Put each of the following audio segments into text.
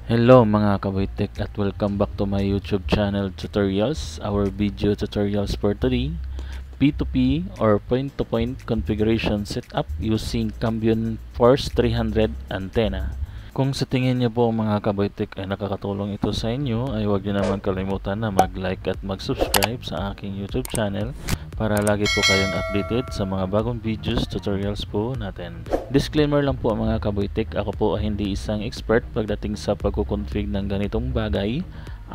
Hello mga kaboytek at welcome back to my YouTube channel tutorials. Our video tutorials for today, P2P or point-to-point configuration setup using Cambion Force 300 antenna. Kung sa tingin niyo po mga kaboytek ay nakakatulong ito sa inyo, ay huwag niyo naman kalimutan na mag-like at mag-subscribe sa aking YouTube channel para lagi po kayong updated sa mga bagong videos, tutorials po natin. Disclaimer lang po mga kaboytek, ako po ay hindi isang expert pagdating sa pagkukonfig ng ganitong bagay.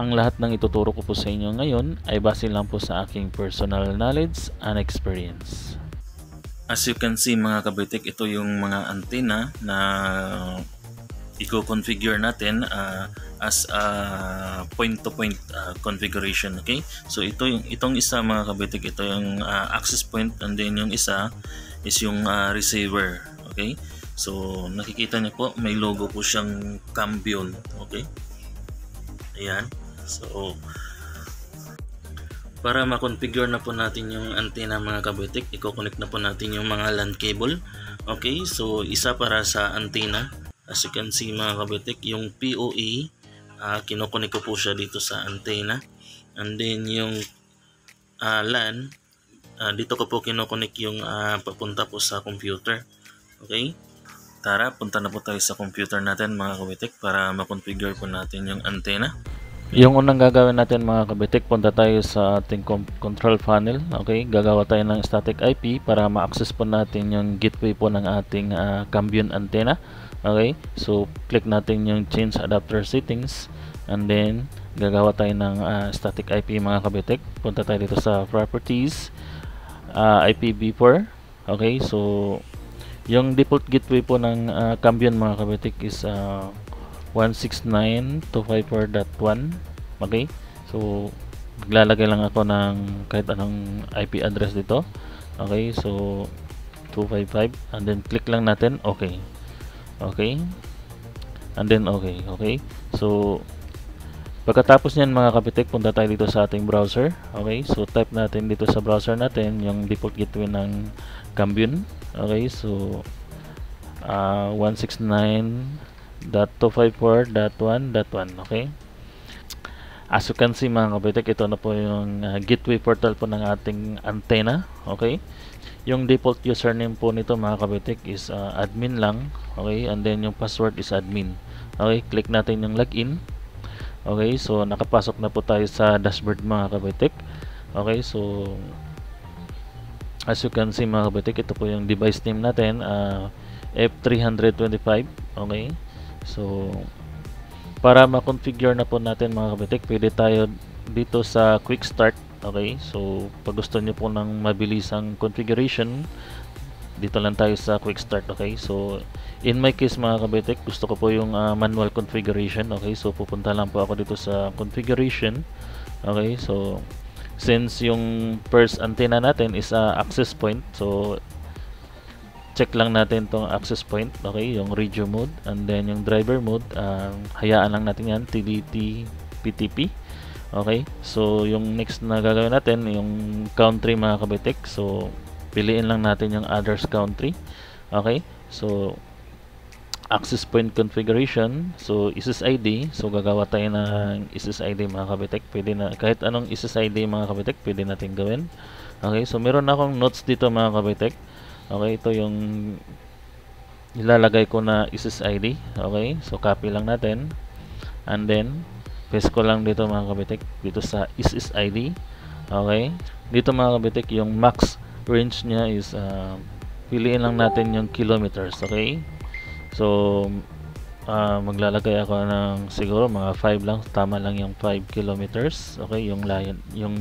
Ang lahat ng ituturo ko po sa inyo ngayon ay base lang po sa aking personal knowledge and experience. As you can see mga kaboytek, ito yung mga antenna na i-configure natin as a point-to-point configuration. Okay, so itong isa mga kabitik, ito yung access point, and then yung isa is yung receiver. Okay, so nakikita niyo po may logo po siyang Cambion. Okay, ayan. So para ma-configure na po natin yung antenna mga kabitik, i-connect na po natin yung mga LAN cable. Okay, so isa para sa antenna. As you can see mga kabitik, yung PoE, kinukunik ko po siya dito sa antenna. And then yung LAN, dito ko po kinukunik yung papunta po sa computer. Okay? Tara, punta na po tayo sa computer natin mga kabitik para ma-configure po natin yung antenna. Yung unang gagawin natin mga kabitik, punta tayo sa ating control panel. Okay, gagawa tayo ng static IP para ma-access po natin yung gateway po ng ating Cambion antenna. Okay, so click natin yung change adapter settings, and then gagawa tayo ng static IP mga kabitik. Punta tayo dito sa properties, IPv4. Okay, so yung default gateway po ng Cambion mga kabitik is 169.254.1. okay, so maglalagay lang ako ng kahit anong IP address dito. Okay, so 255, and then click lang natin okay. Okay, and then okay, so pagkatapos nyan mga kapitik, punta tayo dito sa ating browser. Okay, so type natin dito sa browser natin yung default gateway ng Cambion. Okay, so 169.254.1.1. okay, as you can see mga kapitik, ito na po yung gateway portal po ng ating antenna. Okay, yung default username po nito mga kabitik is admin lang. Okay, and then yung password is admin. Okay, click natin yung login. Okay, so nakapasok na po tayo sa dashboard mga kabitik. Okay, so as you can see mga kabitik, ito po yung device name natin, F325. Okay, so para ma-configure na po natin mga kabitik, pwede tayo dito sa quick start. Okay, so pag gusto nyo po ng mabilisang configuration, dito lang tayo sa quick start. Okay, so in my case mga kabitik, gusto ko po yung manual configuration. Okay, so pupunta lang po ako dito sa configuration. Okay, so since yung first antenna natin is access point, so check lang natin tong access point. Okay, yung radio mode, and then yung driver mode, hayaan lang natin yan, TDT PTP. Okay, so yung next na gagawin natin yung country mga kabitik, so piliin lang natin yung others country. Okay, so access point configuration, so SSID, so gagawa tayo ng SSID mga kabitik. Pwede na kahit anong SSID mga kabitik, pwede natin gawin. Okay, so meron akong notes dito mga kabitik. Okay, ito yung ilalagay ko na SSID. Okay, so copy lang natin, and then paste ko lang dito mga kabitik, dito sa SSID. Okay, dito mga kabitik, yung max range nya is piliin lang natin yung kilometers. Okay, so maglalagay ako ng siguro mga 5 lang, tama lang yung 5 kilometers. Okay, yung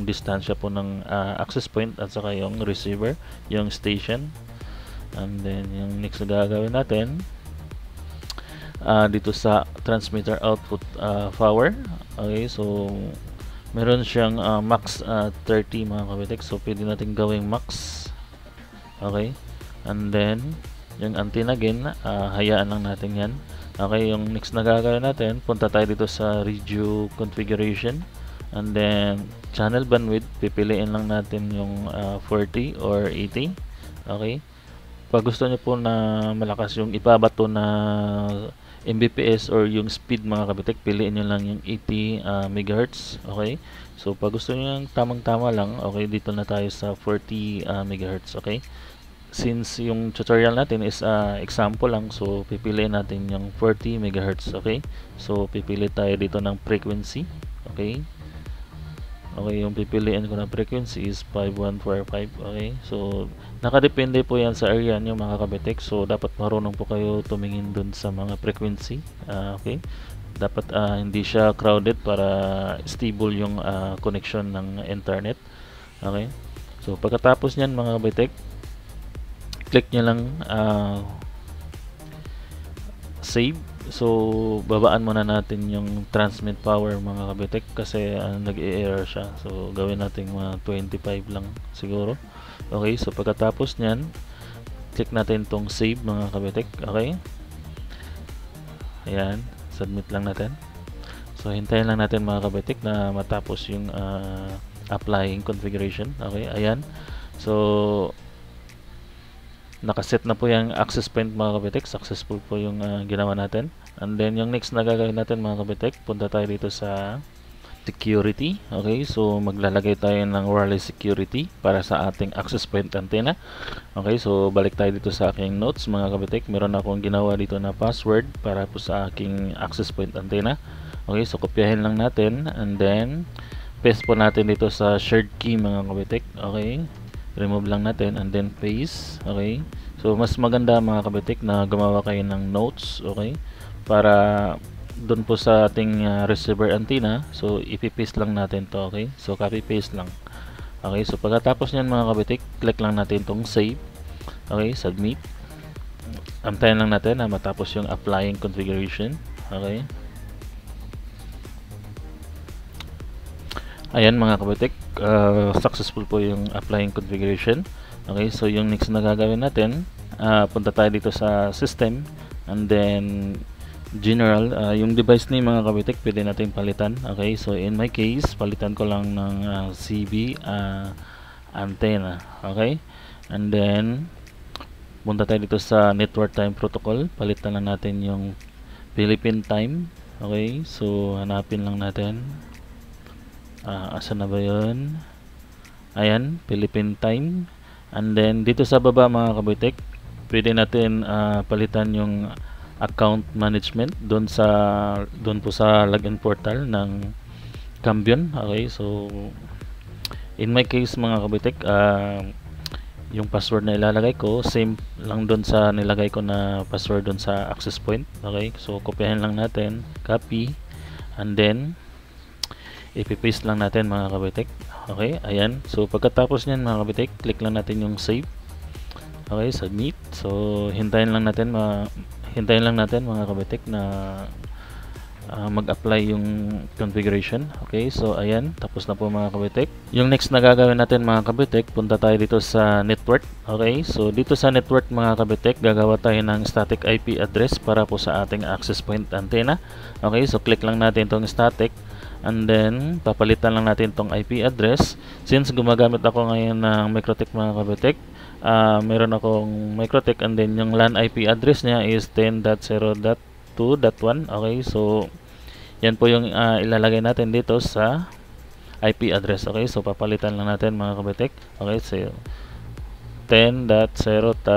distansya po ng access point at saka yung receiver, yung station. And then yung next na gagawin natin, dito sa transmitter output power. Okay, so meron siyang max 30 mga kabitik, so pwede natin gawing max. Okay, and then yung antenna again, hayaan lang natin yan. Okay, yung next na gagawin natin, punta tayo dito sa radio configuration, and then channel bandwidth, pipiliin lang natin yung 40 or 80. Okay, pag gusto nyo po na malakas yung ibabato na Mbps or yung speed mga kabitek, piliin nyo lang yung 80 MHz. Okay, so pag gusto nyo yung tamang-tama lang, okay, dito na tayo sa 40 MHz. Okay, since yung tutorial natin is example lang, so pipiliin natin yung 40 MHz. Okay, so pipili tayo dito ng frequency. Okay, okay, yung pipiliin ko na frequency is 5145. Okay, so nakadepende po yan sa area nyo mga kabitek, so dapat marunong po kayo tumingin dun sa mga frequency. Okay, dapat hindi siya crowded para stable yung connection ng internet. Okay, so pagkatapos nyan mga kabitek, click nyo lang save. So babaan muna natin yung transmit power mga kabitek kasi nag-e-error siya, so gawin natin mga 25 lang siguro. Okay, so pagkatapos nyan, click natin tong save mga kabitek. Okay, ayan, submit lang natin. So hintayin lang natin mga kabitek na matapos yung applying configuration. Okay, ayan, so nakaset na po yung access point mga kabitek. Successful po yung ginawa natin. And then yung next na gagawin natin mga kabitek, punta tayo dito sa security. Okay, so maglalagay tayo ng wireless security para sa ating access point antenna. Okay, so balik tayo dito sa aking notes mga kabitek. Meron akong ginawa dito na password para po sa aking access point antenna. Okay, so kopyahin lang natin and then paste po natin dito sa shared key mga kabitek. Okay, remove lang natin and then paste. Okay, so mas maganda mga kabitek na gumawa kayo ng notes. Okay, para doon po sa ating receiver antenna, so ipipaste lang natin to. Okay, so copy paste lang. Okay, so pagkatapos nyan mga kabitek, click lang natin tong save. Okay, submit. Antayin lang natin na matapos yung applying configuration. Okay, ayan mga kabitek, successful po yung applying configuration. Okay, so yung next na gagawin natin, punta tayo dito sa system and then general, yung device name mga kabitek pwede natin palitan. Okay, so in my case palitan ko lang ng CB antenna. Okay, and then punta tayo dito sa network time protocol, palitan lang natin yung Philippine time. Okay, so hanapin lang natin asa na ba yun, ayan, Philippine time. And then dito sa baba mga kabitek, pwede natin palitan yung account management doon po sa login portal ng Cambion. Okay, so in my case mga kabitek, yung password na ilalagay ko same lang doon sa nilagay ko na password doon sa access point. Okay, so kopyahin lang natin, copy, and then ipipaste lang natin mga kabitek. Okay, ayan, so pagkatapos nyan mga kabitek, click lang natin yung save. Okay, submit. So hintayin lang natin mga kabitek na mag-apply yung configuration. Okay, so ayan, tapos na po mga kabitek. Yung next na gagawin natin mga kabitek, punta tayo dito sa network. Okay, so dito sa network mga kabitek, gagawa tayo ng static IP address para po sa ating access point antenna. Okay, so click lang natin tong static and then papalitan lang natin tong IP address. Since gumagamit ako ngayon ng MikroTik mga kabitek, meron akong MikroTik and then yung LAN IP address niya is 10.0.2.1. Okay, so yan po yung ilalagay natin dito sa IP address. Okay, so papalitan lang natin mga kabitek. Okay, so 10.0.2.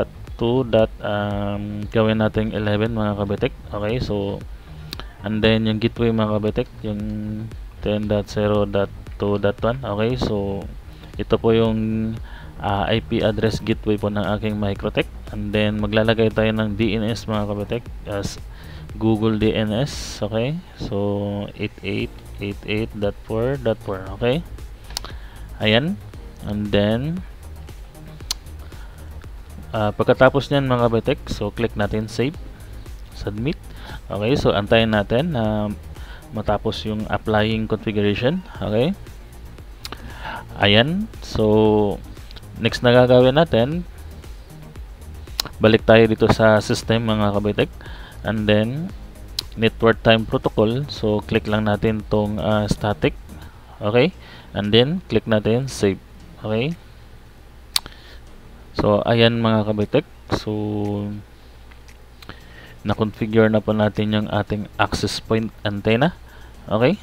Gawin natin 11 mga kabitek. Okay, so and then yung gateway mga kabitek, yung 10.0.2.1. Okay, so ito po yung IP address gateway po ng aking MikroTik. And then maglalagay tayo ng DNS mga kabitek as Google DNS. Okay, so 8888.4.4. okay, ayan, and then pagkatapos nyan mga kabitek, so click natin save, submit. Okay, so antayin natin na matapos yung applying configuration. Okay, ayan, so next na gagawin natin, balik tayo dito sa system mga kabitek and then network time protocol. So click lang natin tong static. Okay, and then click natin save. Okay, so ayan mga kabitek, so na-configure na po natin yung ating access point antenna. Okay?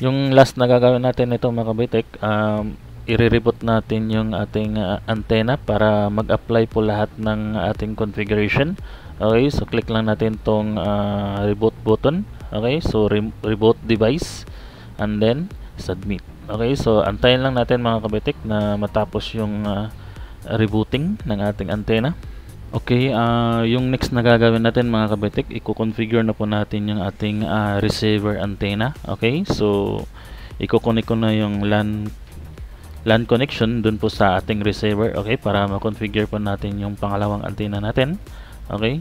Yung last na gagawin natin ito mga kabitek, i-reboot natin yung ating antenna para mag-apply po lahat ng ating configuration. Okay, so click lang natin tong reboot button. Okay, so reboot device and then submit. Okay, so antayin lang natin mga kabitek na matapos yung rebooting ng ating antenna. Okay, yung next na gagawin natin mga kabitek, i-configure na po natin yung ating receiver antenna. Okay, so i-connect ko na yung LAN connection dun po sa ating receiver. Okay, para ma-configure po natin yung pangalawang antenna natin. Okay.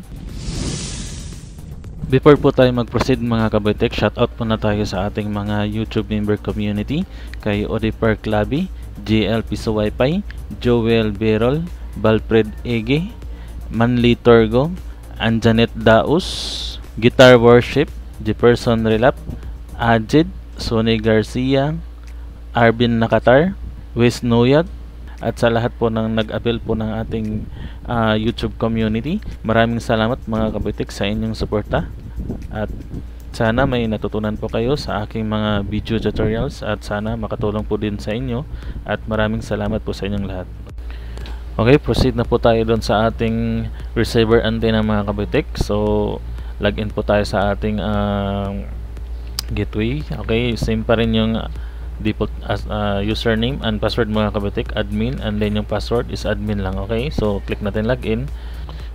Before po tayo mag-proceed mga kabitek, shoutout po na tayo sa ating mga YouTube member community kay Odipar Clavi, JL Piso Wi-Fi, Joel Berol, Balfred Ege, Manly Torgo, Anjanet Daus, Guitar Worship, Jefferson Relap, Ajid, Sonny Garcia, Arvin Nakatar, Wes Noyag, at sa lahat po ng nag-avail po ng ating YouTube community. Maraming salamat mga kabitik sa inyong suporta, at sana may natutunan po kayo sa aking mga video tutorials, at sana makatulong po din sa inyo, at maraming salamat po sa inyong lahat. Okay, proceed na po tayo doon sa ating receiver antenna mga kabitik. So login po tayo sa ating gateway. Okay, same pa rin yung default as username and password mga kabitik, admin, and then yung password is admin lang. Okay, so click natin login.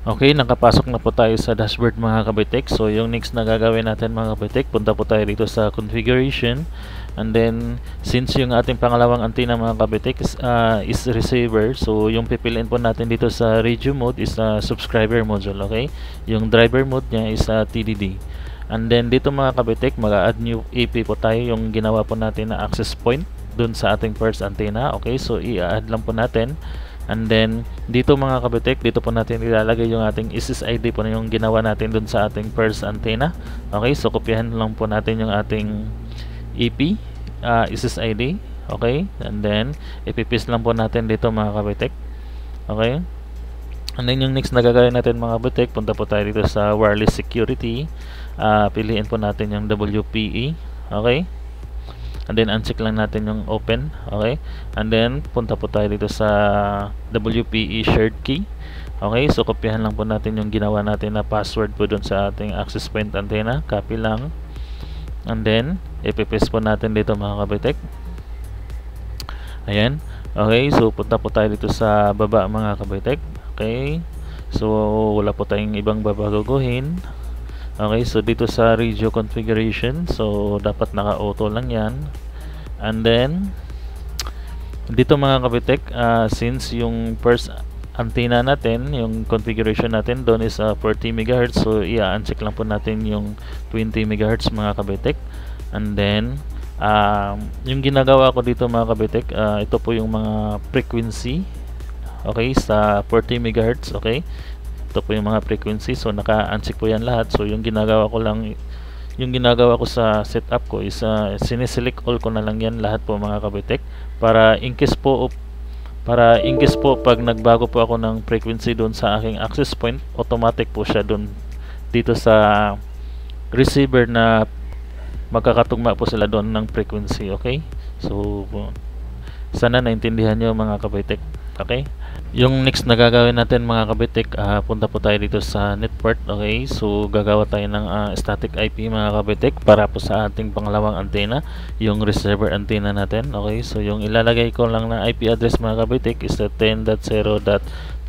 Okay, nakapasok na po tayo sa dashboard mga kabitik. So yung next na gagawin natin mga kabitik, punta po tayo dito sa configuration, and then since yung ating pangalawang antenna mga kabitik is receiver, so yung pipiliin po natin dito sa radio mode is subscriber module. Okay, yung driver mode niya is TDD. And then dito mga kabitik, mag-add new AP po tayo, yung ginawa po natin na access point dun sa ating first antenna. Okay, so i-add lang po natin. And then dito mga kabitik, dito po natin ilalagay yung ating SSID po na yung ginawa natin dun sa ating first antenna. Okay, so kopyahin lang po natin yung ating EP SSID. Okay, and then ipipaste lang po natin dito mga kabitik. Okay, and then yung next na gagawin natin mga kabitik, punta po tayo dito sa wireless security. Piliin po natin yung WPE. Okay, and then uncheck lang natin yung open. Okay, and then punta po tayo dito sa WPE shared key. Okay, so kopyahan lang po natin yung ginawa natin na password po dun sa ating access point antenna. Copy lang, and then ipipaste po natin dito mga kabitik. Ayan. Okay, so punta po tayo dito sa baba mga kabitik. Okay, so wala po tayong ibang babaguhin. Okay, so dito sa radio configuration, so dapat naka-auto lang yan. And then dito mga kabitik, since yung first antenna natin, yung configuration natin doon is 40 MHz, so i-uncheck lang po natin yung 20 MHz mga kabitik. And then yung ginagawa ko dito mga kabitik, ito po yung mga frequency. Okay, sa 40 MHz. Okay, ito po yung mga frequency, so naka-uncheck po yan lahat. So yung ginagawa ko lang, yung ginagawa ko sa setup ko is siniselect all ko na lang yan lahat po mga kabitik, para in case po pag nagbago po ako ng frequency doon sa aking access point, automatic po siya doon dito sa receiver na magkakatugma po sila doon ng frequency. Okay, so sana naintindihan nyo mga kabitik. Okay, yung next na gagawin natin mga kabitik, punta po tayo dito sa network. Okay, so gagawa tayo ng static IP mga kabitik para po sa ating pangalawang antenna, yung receiver antenna natin. Okay, so yung ilalagay ko lang na IP address mga kabitik is 10.0.2.12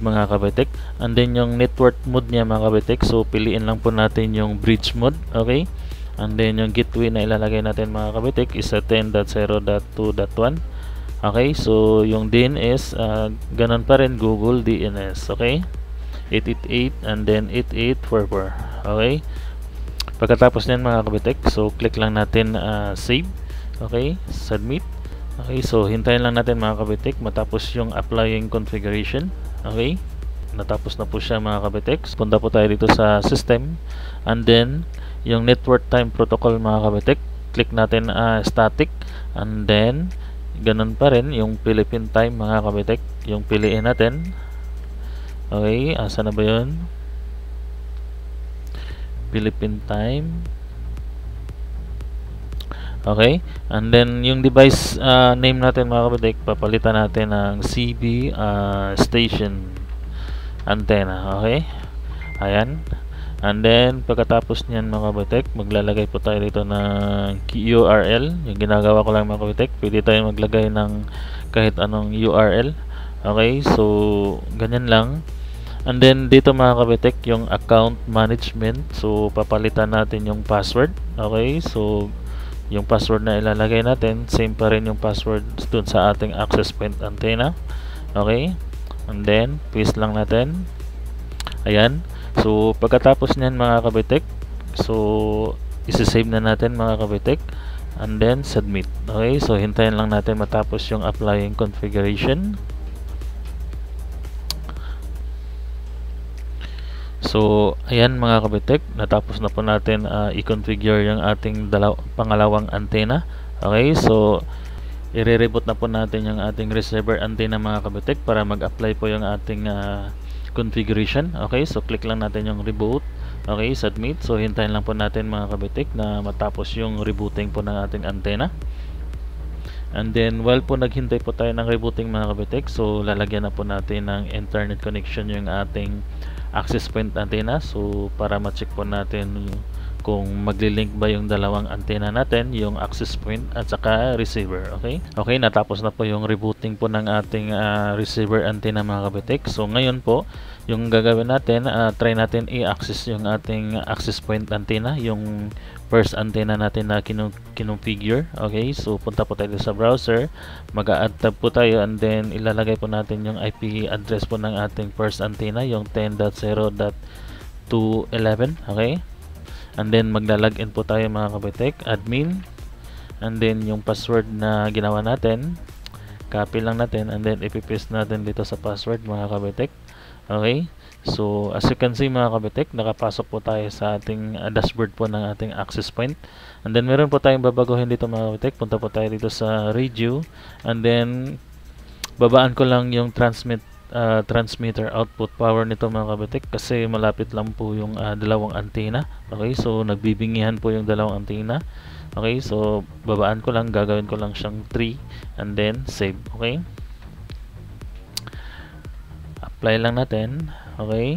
mga kabitik. And then yung network mode niya mga kabitik, so piliin lang po natin yung bridge mode. Okay, and then yung gateway na ilalagay natin mga kabitik is 10.0.2.1. Okay, so yung DNS, ganun pa rin, Google DNS. Okay, 888 and then 8844. Okay, pagkatapos nyan mga kabitik, so click lang natin save. Okay, submit. Okay, so hintayin lang natin mga kabitik matapos yung applying configuration. Okay, natapos na po siya mga kabitik. Punta po tayo dito sa system, and then yung network time protocol mga kabitik, click natin static, and then ganun pa rin yung Philippine time mga kabitik, yung piliin natin. Okay, asa na ba yun? Philippine time. Okay, and then yung device name natin mga kapitik, papalitan natin ng CB station antenna. Okay, ayan. And then pagkatapos niyan mga kapitik, maglalagay po tayo dito ng URL. Yung ginagawa ko lang mga kapitik, pwede tayo maglagay ng kahit anong URL. Okay, so ganyan lang. And then dito mga kapitik, yung account management, so papalitan natin yung password. Okay, so yung password na ilalagay natin, same pa rin yung password dun sa ating access point antenna. Okay, and then paste lang natin. Ayan, so pagkatapos nyan mga kabitek, so isi-save na natin mga kabitek, and then submit. Okay, so hintayin lang natin matapos yung applying configuration. So ayan mga kabitek, natapos na po natin i-configure yung ating pangalawang antenna. Okay, so i-reboot na po natin yung ating receiver antenna mga kabitek para mag-apply po yung ating configuration. Okay, so click lang natin yung reboot. Okay, submit. So hintayin lang po natin mga kabitek na matapos yung rebooting po ng ating antenna. And then while po naghintay po tayo ng rebooting mga kabitek, so lalagyan na po natin ng internet connection yung ating access point antenna. So para ma-check po natin kung magli-link ba yung dalawang antenna natin, yung access point at saka receiver. Okay, okay, natapos na po yung rebooting po ng ating receiver antenna mga kabitek. So ngayon po yung gagawin natin, try natin i-access yung ating access point antenna, yung first antenna natin na kinonfigure. Okay, so punta po tayo sa browser, mag-add tab po tayo, and then ilalagay po natin yung IP address po ng ating first antenna, yung 10.0.211. Okay, and then magla-login po tayo mga kabitek, admin, and then yung password na ginawa natin, copy lang natin, and then ipipaste natin dito sa password mga kabitek. Okay, so as you can see mga kabitek, nakapasok po tayo sa ating dashboard po ng ating access point. And then meron po tayong babaguhin dito mga kabitek. Punta po tayo dito sa radio, and then babaan ko lang yung transmitter output power nito mga kabitek kasi malapit lang po yung dalawang antenna. Okay, so nagbibingihan po yung dalawang antenna. Okay, so babaan ko lang, gagawin ko lang siyang 3, and then save. Okay, apply lang natin. Okay,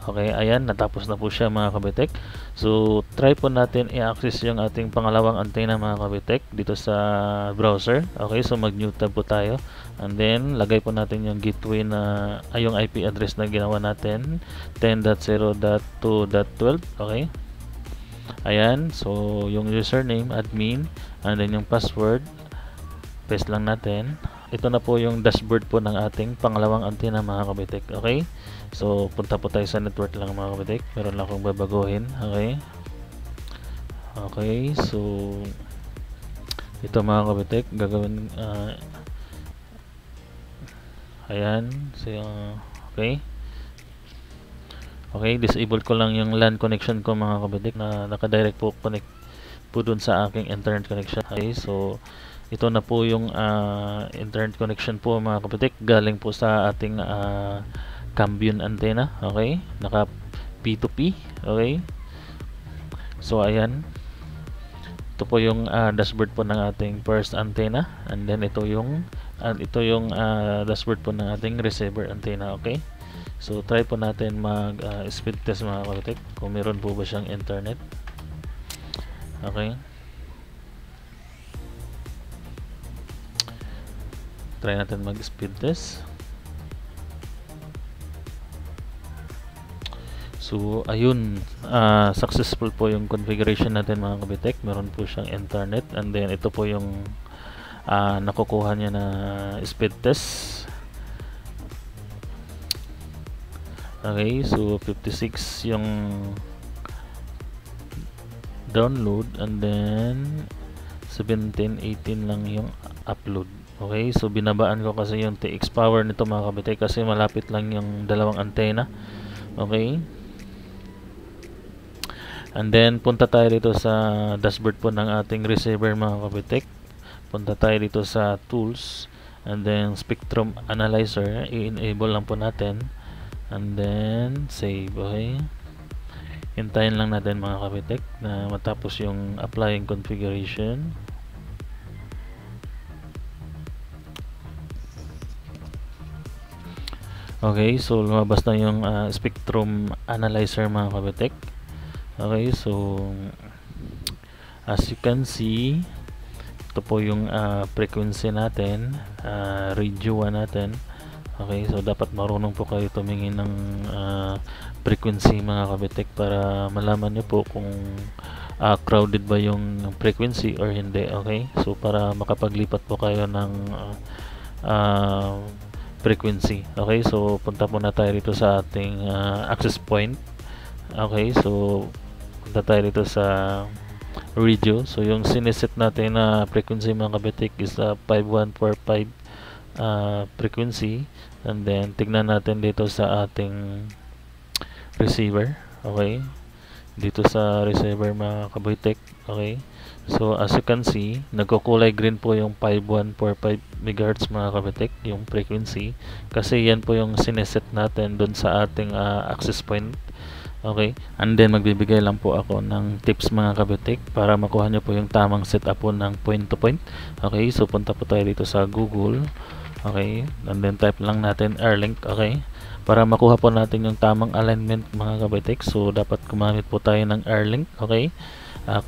okay, ayan, natapos na po siya mga kabitek. So try po natin i-access yung ating pangalawang antenna mga kabitek dito sa browser. Okay, so mag new tab po tayo, and then lagay po natin yung gateway na yung IP address na ginawa natin, 10.0.2.12. okay, ayan, so yung username admin, and then yung password paste lang natin. Ito na po yung dashboard po ng ating pangalawang antenna mga kabitek. Okay, so punta po tayo sa network lang mga kabitek. Meron lang akong babaguhin. Okay, okay, so ito mga kabitek gagawin, ayan, so okay, okay, disable ko lang yung LAN connection ko mga kabitek na naka-direct po connect po dun sa aking internet connection. Okay, so ito na po yung internet connection po mga kapitik, galing po sa ating Cambion antenna. Okay, naka P2P. Okay, so ayan, ito po yung dashboard po ng ating first antenna, and then ito yung dashboard po ng ating receiver antenna. Okay, so try po natin mag speed test mga kapitik kung meron po ba siyang internet. Okay, try natin mag speed test. So ayun, successful po yung configuration natin mga kabitek. Meron po siyang internet, and then ito po yung nakukuha niya na speed test. Okay, so 56 yung download, and then 17, 18 lang yung upload. Okay, so binabaan ko kasi yung TX power nito mga kabitek kasi malapit lang yung dalawang antenna. Okay, and then punta tayo dito sa dashboard po ng ating receiver mga kabitek. Punta tayo dito sa tools, and then spectrum analyzer, i-enable lang po natin, and then save. Okay, Hintayin lang natin mga kabitek na matapos yung applying configuration. Okay, so lumabas na yung spectrum analyzer mga kabitek. Okay, so as you can see, ito po yung frequency natin, radio 1 natin. Okay, so dapat marunong po kayo tumingin ng frequency mga kabitek para malaman nyo po kung crowded ba yung frequency or hindi. Okay, so para makapaglipat po kayo ng frequency. Okay, so punta muna tayo dito sa ating access point. Okay, so punta tayo dito sa radio. So yung sineset natin na frequency mga kabitek is 5145 frequency, and then tignan natin dito sa ating receiver. Okay, dito sa receiver mga kabitek. Okay, so as you can see, nagkukulay green po yung 5145 MHz mga kabitek, yung frequency, kasi yan po yung sineset natin dun sa ating access point. Okay, and then magbibigay lang po ako ng tips mga kabitek para makuha nyo po yung tamang setup po ng point to point. Okay, so punta po tayo dito sa Google. Okay, and then type lang natin Airlink. Okay, para makuha po natin yung tamang alignment mga kabitek, so dapat gumamit po tayo ng Airlink. Okay,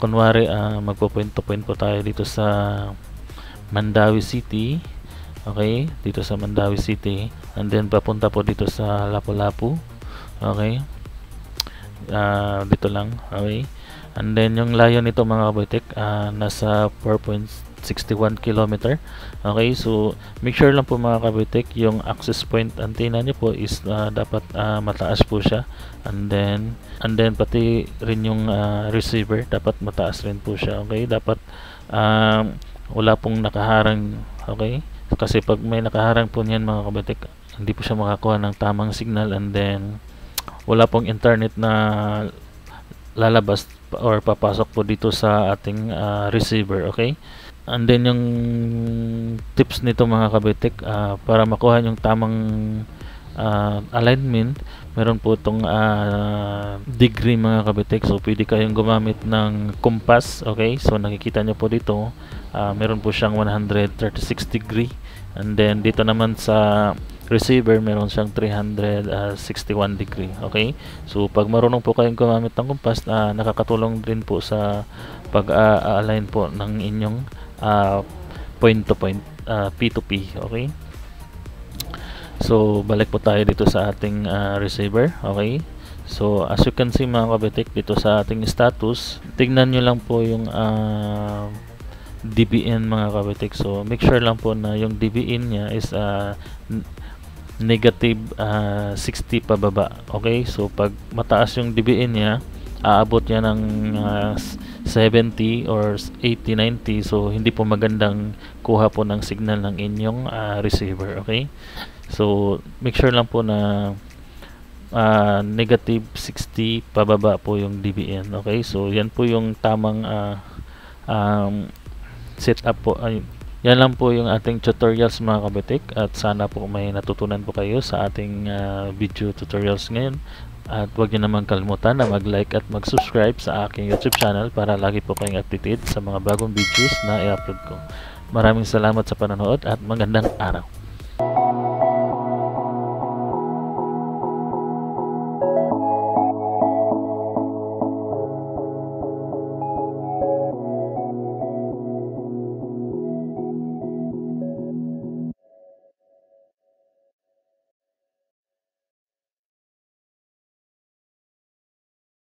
kunwari magpo point to point po tayo dito sa Mandawi City. Okay, dito sa Mandawi City, and then papunta po dito sa Lapu-Lapu. Okay, dito lang. Okay, and then yung layo nito mga kabitek nasa 4.61 km. Okay, so make sure lang po mga kabitek yung access point antenna nyo po is dapat mataas po siya, and then pati rin yung receiver dapat mataas rin po siya. Okay, dapat wala pong nakaharang. Okay, kasi pag may nakaharang po niyan mga kabitek, hindi po siya makakuha ng tamang signal, and then wala pong internet na lalabas or papasok po dito sa ating receiver. Okay, and then yung tips nito mga kabitek, para makuha yung tamang alignment, meron po itong degree mga kabitek, so pwede kayong gumamit ng compass. Okay, so nakikita nyo po dito, meron po siyang 136 degree, and then dito naman sa receiver meron siyang 361 degree. Okay, so pag marunong po kayong gumamit ng compass, nakakatulong din po sa pag-align po ng inyong point to point, P2P. Okay, so balik po tayo dito sa ating receiver. Okay, so as you can see mga kabitek, dito sa ating status, tignan nyo lang po yung DBN mga kabitek. So make sure lang po na yung DBN nya is negative 60 pababa. Okay, so pag mataas yung DBN nya, aabot niya ng 70 or 80, 90, so hindi po magandang kuha po ng signal ng inyong receiver. Okay, so make sure lang po na negative 60 pababa po yung DBN. Okay, so yan po yung tamang setup po. Yan lang po yung ating tutorials mga kabitek, at sana po may natutunan po kayo sa ating video tutorials ngayon. At huwag nyo naman kalimutan na mag-like at mag-subscribe sa aking YouTube channel para lagi po kayong updated sa mga bagong videos na i-upload ko. Maraming salamat sa panonood at magandang araw.